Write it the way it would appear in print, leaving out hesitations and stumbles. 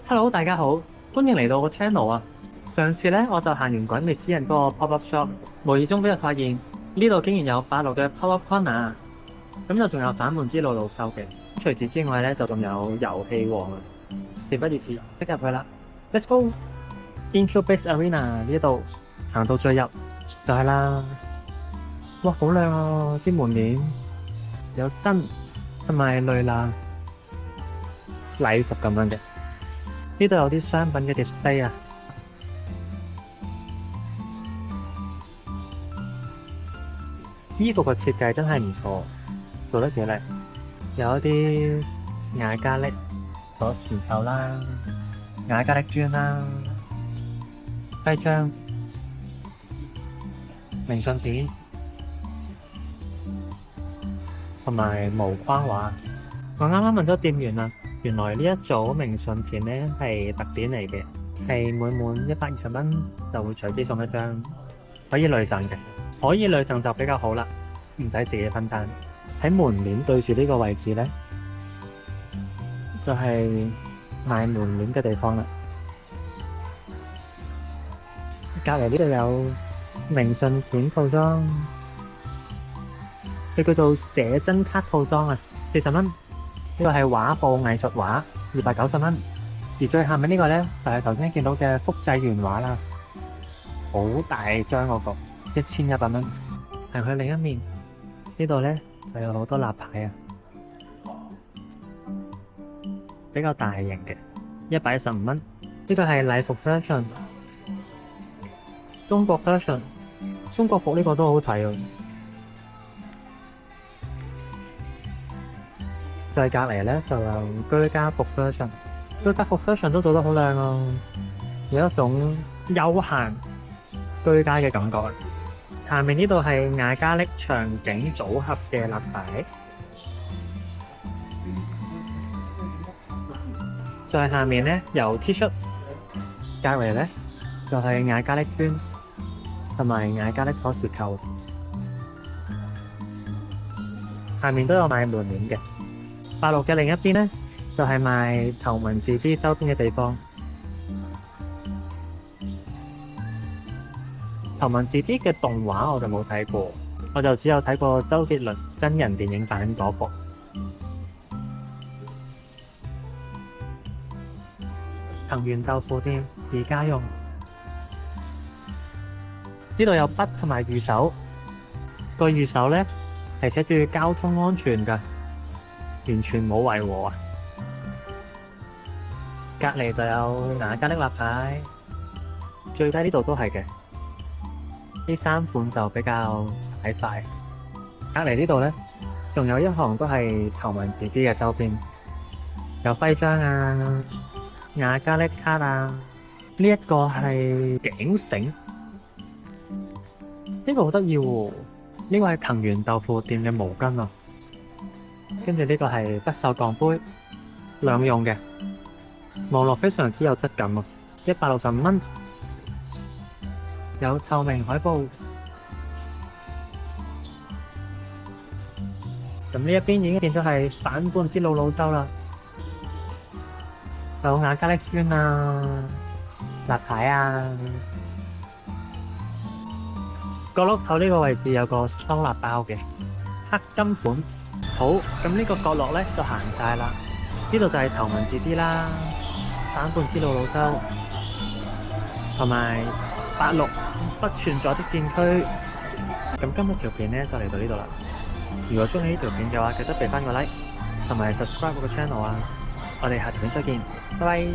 Hello，大家好，歡迎嚟到個 channel 啊！上次咧我就行完滾滅之刃嗰個 pop-up shop，無意中俾人發現呢度竟然有86嘅 pop-up corner，咁就仲有反叛之路路收嘅。除此之外咧，就仲有遊戲王啊！事不宜遲，即入去啦！Let's go！Incubate Arena 呢度行到最入就係啦。哇，好靚啊！啲門面有新同埋類啦禮服咁樣嘅。呢度有啲商品嘅 display 啊！呢個嘅設計真係唔錯，做得幾靚。有一啲雅加力鎖匙扣啦、雅加力磚啦、徽章、明信片同埋無框畫。我啱啱問咗店員啦。原來呢一組明信片咧係特典嚟嘅，係每滿120蚊就會隨機送一張，可以累贈嘅。可以累贈就比較好啦，唔使自己分擔。喺門面對住呢個位置咧，就係賣門面嘅地方啦。隔離呢度有明信片套裝，佢叫做寫真卡套裝啊，40蚊。呢個係畫布藝術畫，290蚊。而最下面呢個咧，就係頭先見到嘅複製原畫啦，好大張嗰個，1100蚊。行去另一面，呢度咧就有好多立牌啊，比較大型嘅，115蚊。呢個係禮服 version， 中國 version， 中國服呢個都好睇啊。再隔離咧就有居家服 version， 居家服 version 都做得好靚啊，有一種休閒居家嘅感覺。下面呢度係雅加力場景組合嘅立牌，再下面咧有 T 恤，隔離咧就係雅加力磚同埋雅加力鎖匙扣，下面都有賣門面嘅。86嘅另一邊咧，就係賣頭文字 D 周邊嘅地方。頭文字 D 嘅動畫我就冇睇過，我就只有睇過周杰倫真人電影版嗰部。藤原豆腐店自家用，呢度有筆同埋御守，個御守咧係寫住交通安全㗎。完全冇違和啊！隔離就有雅加力立牌，最低呢度都係嘅。呢3款就比較睇快。隔離呢度咧，仲有一行都係頭文字 D 嘅周邊，有徽章啊、雅加力卡啊。呢一個係頸繩，呢個好得意喎！呢個係藤原豆腐店嘅毛巾啊。跟住呢個係不鏽鋼杯，兩用嘅，望落非常之有質感啊！165蚊，有透明海報。咁呢一邊已經變咗係反叛之路路州啦，有雅加力磚啊、立牌啊。角落頭呢個位置有個收納包嘅黑金款。好，咁呢個角落咧就行晒啦。呢度就係頭文字 D 啦，反叛之路路修，同埋86不存在的戰區。咁今日條片咧就嚟到呢度啦。如果中意呢條片嘅話，記得俾翻個 like，同埋 subscribe 我個 channel啊。我哋下條片再見，拜拜。